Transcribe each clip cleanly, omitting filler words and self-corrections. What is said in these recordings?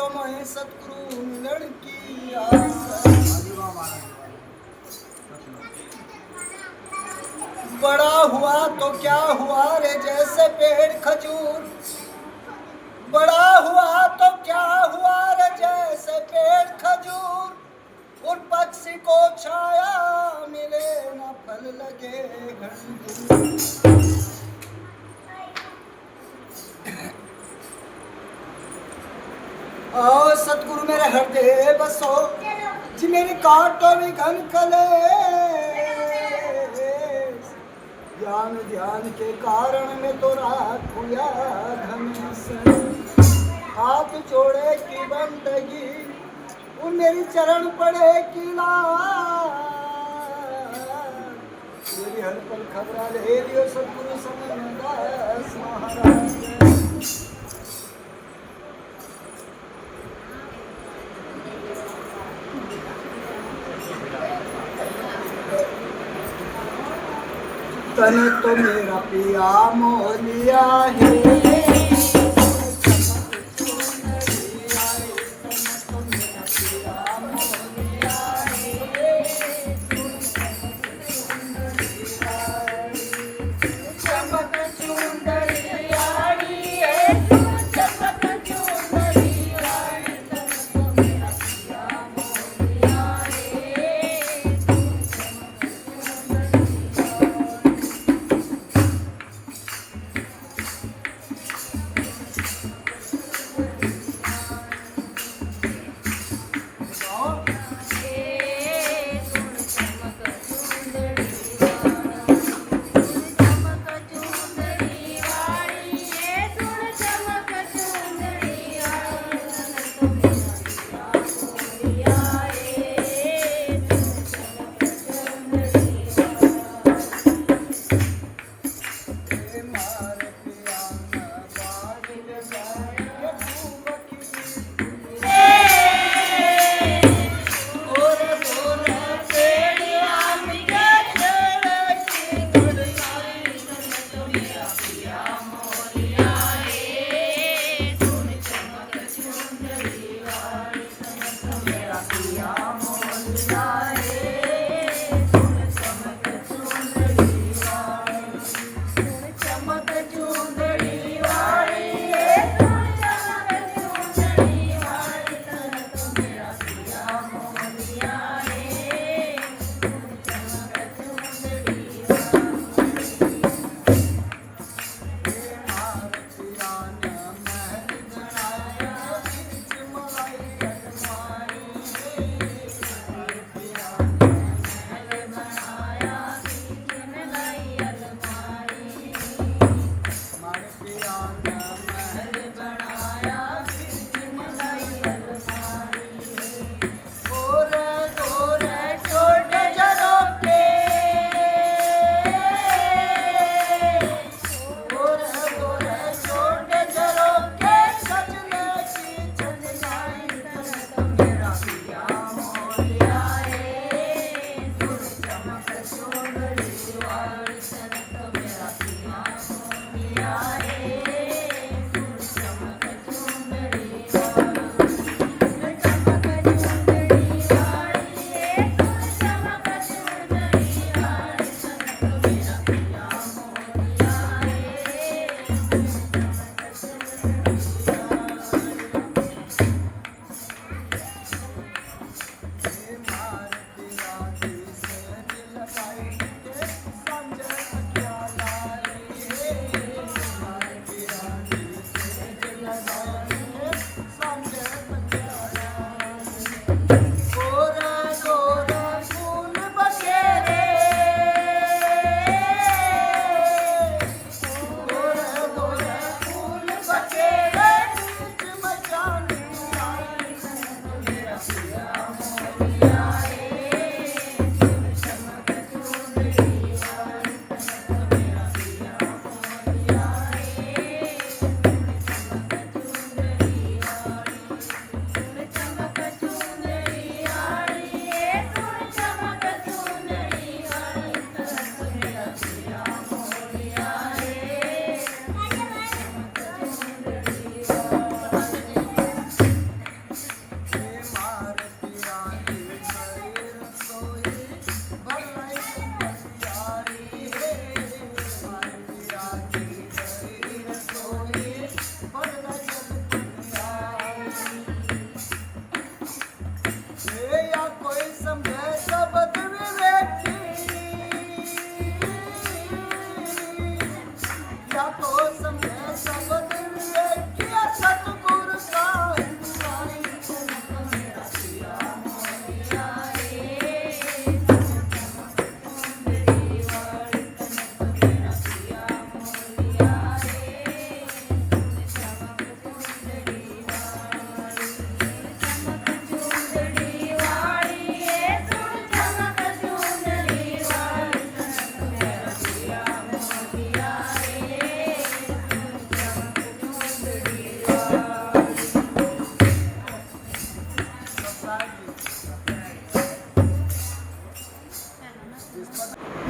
क्यों मोहे सतगुरु मिलन की आस। बड़ा हुआ तो क्या हुआ रे जैसे पेड़ खजूर, बड़ा हुआ तो क्या हुआ रे जैसे पेड़ खजूर, उन पक्षी को छाया मिले न फल लगे घंटूर। आओ सतगुरु मेरे हृदय बसो, जी मेरी कांटों में घन कले, ज्ञान ध्यान के कारण में तो राखुया घन सन। हाथ जोड़े की बंदगी उन मेरी चरण पड़े की लाज, मेरी हर पल खबर ले लियो सतगुरु समदास महाराज। तने तो मेरा पिया मोलिया है,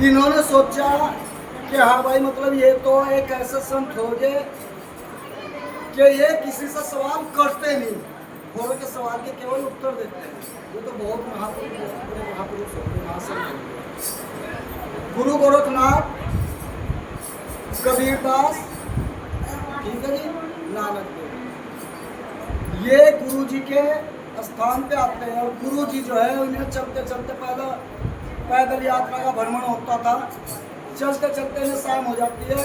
इन्होंने सोचा कि हाँ भाई मतलब ये तो एक ऐसे संत हो गए कि ये किसी से सवाल करते नहीं, और के सवाल के केवल उत्तर देते हैं। ये तो बहुत महापुरुष होते हैं, महासंत होते। गुरु गोरखनाथ, कबीरदास, ठीक है जी, नानक देव, ये गुरु जी के स्थान पे आते हैं। और गुरु जी जो है उन्हें चलते चलते पैदल यात्रा का भ्रमण होता था। चलते चलते इन्हें शाम हो जाती है।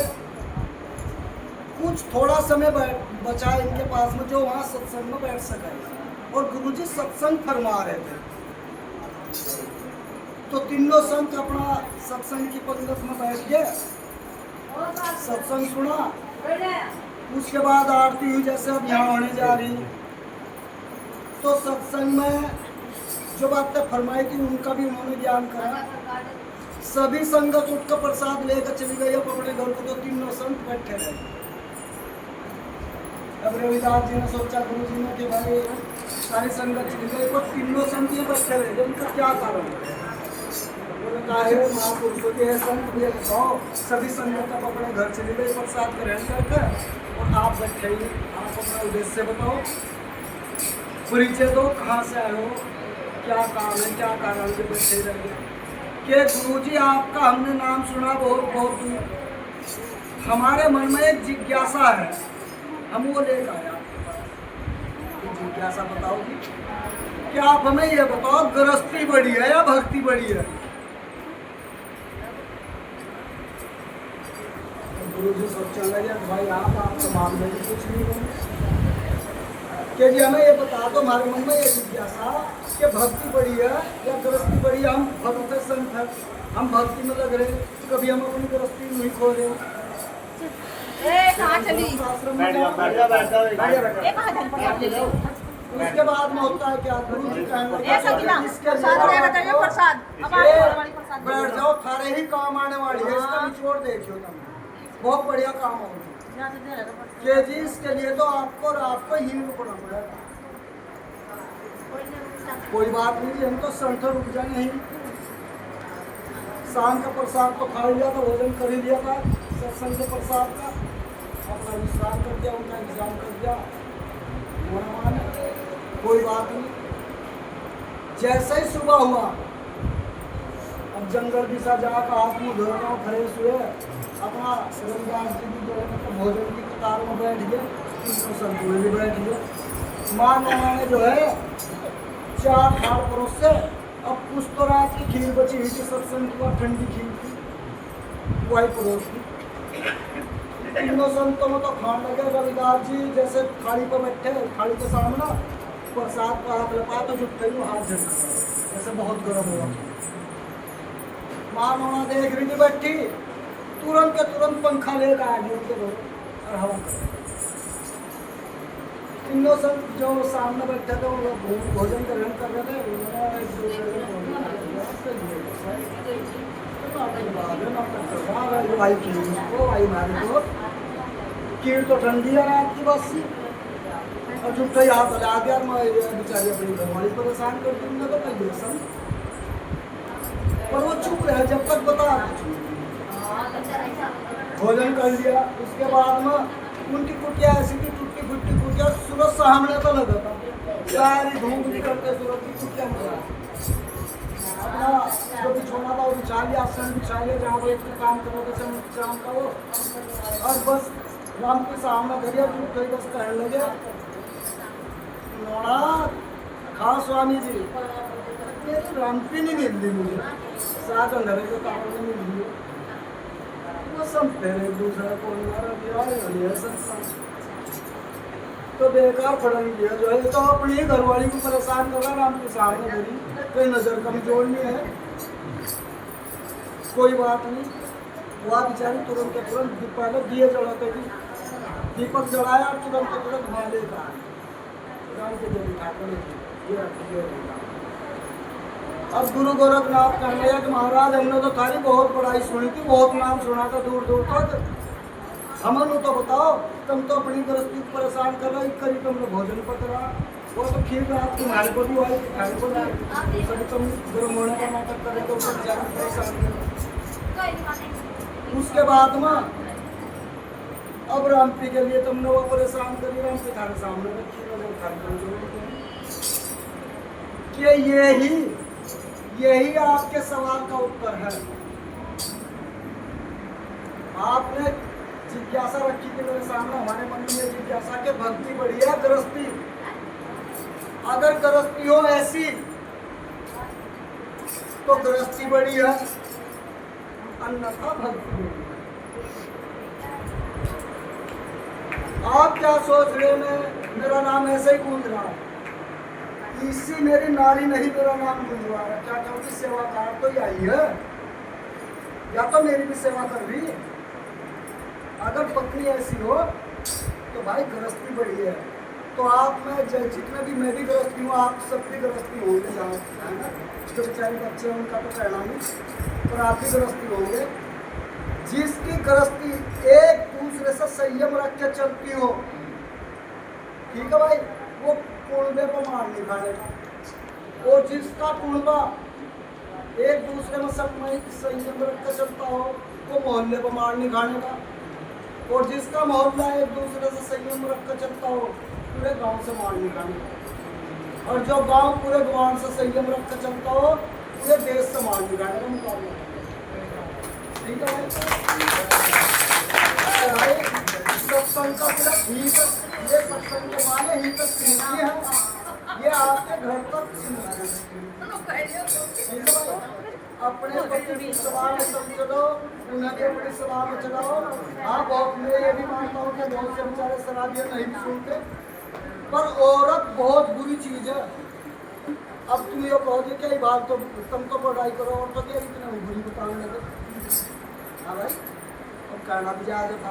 कुछ थोड़ा समय बचा इनके पास में जो वहाँ सत्संग में बैठ सके, और गुरु जी सत्संग फरमा रहे थे। तो तीनों संत अपना सत्संग की पंगत में बैठ गए, सत्संग सुना। उसके बाद आरती हुई, जैसे अब यहाँ होने जा रही। तो सत्संग में जो बातें फरमाई थी उनका भी उन्होंने ज्ञान करा। सभी संगत उठकर प्रसाद लेकर चली गई अपने घर को। तो तीनों संत बैठे रहे। अब रविदास जी ने सोचा गुरु जी ने कि भाई सारी संगत चली गई, पर तीनों संत ये बैठे रहे, उनका क्या कारण है? महापुरुषों के संत ये बताओ, सभी संगत अब अपने घर चली गई प्रसाद ग्रहण करके, और आप बैठे ही। आप अपना उद्देश्य बताओ, परिचय दो, कहाँ से आए हो, क्या काम है, क्या कारण से बैठे रहे? कि गुरु जी आपका हमने नाम सुना बहुत बहुत दूर, हमारे मन में एक जिज्ञासा है, हम वो लेकर आए आपके पास। जिज्ञासा बताओ जी, क्या आप हमें ये बताओ, गृहस्थी बड़ी है या भक्ति बड़ी है? गुरु जी सोचने लगे भाई आपके मामले में कुछ नहीं होंगे कि जी हमें ये बता दो, हमारे मन में ये जिज्ञासा कि भक्ति बड़ी है या गृहस्थी बड़ी है। हम भक्त संत हैं, हम भक्ति में लग रहे, कभी हम अपनी गृहस्थी नहीं खो रहे। उसके बाद में होता है क्या, गुरु जी बैठ जाओ, थारे ही काम आने वाली है, इसका निचोड़ देखियो तुम, बहुत बढ़िया काम होगा के जी। इसके लिए तो आपको रात को ही रुकना पड़ेगा। कोई बात नहीं, हम तो संत रुक जाए नहीं। शाम का प्रसाद तो खा लिया था, भोजन कर ही लिया था सत्संग के प्रसाद का, अपना विश्राम कर दिया, उनका इंतजाम कर दिया। कोई बात नहीं। जैसे ही सुबह हुआ, अब जंगल दिशा जाकर हाथ मुँह धोना, फ्रेश हुए, अपना रविदास जी की जो है भोजन की कतार में बैठ गए, संतुल भी बैठ गए। माँ ने जो है 4 थाल परोस से, अब कुछ तो रात की खीर बची हुई थी, सत्संग की ठंडी खीर थी, वही परोस थी। तीनों संतों में तो खाने लगे। रविदास जी जैसे थाली पर बैठे, थाली के सामने प्रसाद का हाथ लगा तो जुट गई, हाथ झटका जैसे बहुत गर्म हुआ। माँ नोना देख रही थी बैठी, तुरंत के तुरंत पंखा लेकर आ गई उनके घर और हवा कर। तीनों संत जो सामने बैठे थे वो भोजन ग्रहण कर रहे थे। खीर तो ठंडी है रात की बस, और जुट्टा यहाँ तो ला दिया। बेचारी अपनी घरवाली परेशान कर दी, तो कही संत, पर वो चुप रहे जब तक बता। भोजन कर लिया, उसके बाद में उनकी कुटिया ऐसी थी, टूटी फुटी कुटिया, सूरज सामने तो लगा था, सारी धूप निकलते सूरज की कुटिया में अपना जो बिछोना था वो बिछा लिया, आसन बिछा लिया जहाँ वो एक काम कर रहे थे शाम का वो, और बस राम के सामने धरिया टूट गई। बस कहने लगे नोड़ा खा स्वामी जी, मेरी रामपी नहीं मिल रही मुझे, साथ अंधेरे के कारण नहीं मिल रही। वो सब फिर एक दूसरे को तो बेकार पढ़ाई दिया जो है, तो अपनी घरवाली को परेशान कर रहा, राम के सामने धरी, कोई नजर कमजोर नहीं है। कोई बात नहीं, वह बेचारी तुरंत के तुरंत पहले दिए जलाते थी, दीपक जलाया, तुरंत के तुरंत वहाँ लेकर आए राम के देवी ठाकुर। अब गुरु गोरखनाथ कहने लगे कि महाराज हमने तो थारी बहुत बड़ाई सुनी थी, बहुत नाम सुना था दूर दूर तक, हमें तो बताओ, तुम तो अपनी गृहस्थी को परेशान कर रहे, करी तुमने भोजन पकड़ा, वो तो खीर रात की माल को भी आई, खाने को नहीं, तुम गर्म होने का नाटक करे तो परेशान। उसके बाद में अब रामपी के लिए तुमने वो परेशान करी, रामपी थारे सामने रखी कि यही आपके सवाल का उत्तर है। आपने जिज्ञासा रखी कि मेरे सामने, हमारे मन में जिज्ञासा के भक्ति बढ़ी है गृहस्थी, अगर गृहस्थी हो ऐसी तो गृहस्थी बड़ी है, अन्यथा भक्ति बड़ी है। आप क्या सोच रहे हैं मेरा नाम ऐसे ही गूंज रहा है? इसी मेरी नारी नहीं मेरा नाम गूंजवा रहा, क्या क्या उसकी सेवा कार तो ही आई है, या तो मेरी भी सेवा कर रही है। अगर पत्नी ऐसी हो तो भाई गृहस्थी बड़ी है। तो आप में जितने भी, मैं भी गृहस्थी हूँ, आप सब भी गृहस्थी होंगे, जहाँ है ना, जो बेचारे बच्चे हैं उनका तो कहना नहीं, पर आप भी गृहस्थी होंगे। जिसकी गृहस्थी एक दूसरे से संयम रख के चलती हो, ठीक है भाई, वो कुंबे को मार नहीं खाएगा। और जिसका कुंबा एक दूसरे में संयम रख के चलता हो, वो मोहल्ले को मार नहीं खाने का। और जिसका मोहल्ला एक दूसरे से संयम रख कर चलता हो, पूरे गांव से मार नहीं खाने का। और जो गांव पूरे गांव से संयम रख कर चलता हो, पूरे देश से मार नहीं खाने का मुकाबला। ठीक है भाई, सत्संग का सिर्फ ही तक, ये सत्संग के माने ही तक सीमित है, ये आपके घर तक सीमित है। अपने पति की सभा में सब चलो, उन्हें भी अपनी सभा में चलाओ। हाँ, बहुत, मैं ये भी मानता हूँ कि बहुत से बेचारे शराबियाँ नहीं भी सुनते, पर औरत बहुत बुरी चीज़ है। अब तुम ये कहोगे कि बात तो तुम तो पढ़ाई करो, और तो क्या इतना बुरी बताने लगे? हाँ भाई, अब कहना भी जाएगा था।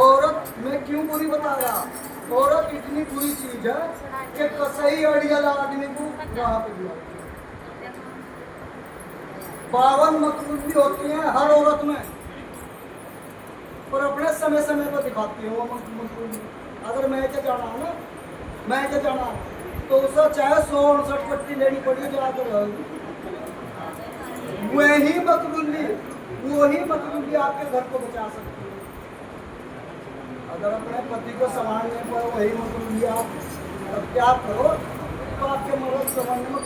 औरत मैं क्यों बुरी बता रहा? औरत इतनी बुरी चीज़ है कि कसई अड़ियल आदमी को वहाँ पे दिया। 52 मकरूबी होती हैं हर औरत में, पर अपने समय समय पर दिखाती है वो मकरूबी। अगर मैं क्या जाना है ना, मैं क्या जाना तो उसे चाहे 169 पट्टी लेनी पड़ी जाकर, वही मकरूबी आपके घर को बचा सकती है। अगर अपने पति को संभालने पर वही मकरूबी आप त्याग करो, तो आपके मर्द संभालने में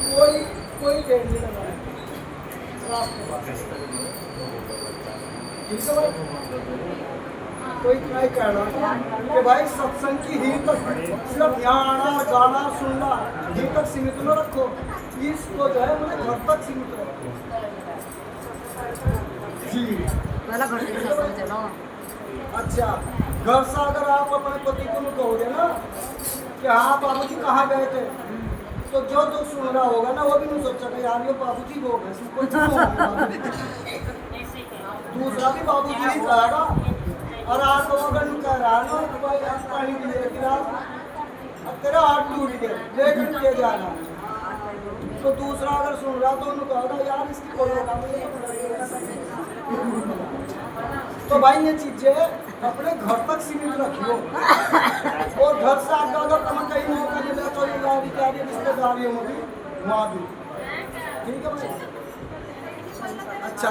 कोई देर नहीं लगा है। ठीक है भाई, तो इतना ही कहना था कि भाई सत्संग की ही तक सिर्फ यहाँ आना गाना सुनना ही तक सीमित न रखो, इसको जो है मुझे घर तक सीमित रखो जी। अच्छा, घर से अगर आप अपने पति को कहोगे ना कि हाँ बाबूजी कहाँ गए थे, तो जो सुन रहा होगा ना वो भी नहीं सोचा कि यार ये बाबूजी वो है, दूसरा भी बाबूजी ही कहेगा। और आज तो अगर नहीं कह रहा ना तो भाई आज पानी भी ले गिरा, अब तेरा हाथ टूट गया, लेकिन ले जाना। तो दूसरा अगर सुन रहा तो उन्होंने कहा यार इसकी कोई होगा नहीं। तो भाई ये चीजें अपने घर तक सीमित रखियो, और घर से आगे अगर तुम्हें कहीं मौका मिले तो ये रिश्तेदारियों में भी वहाँ भी। ठीक है भाई, अच्छा।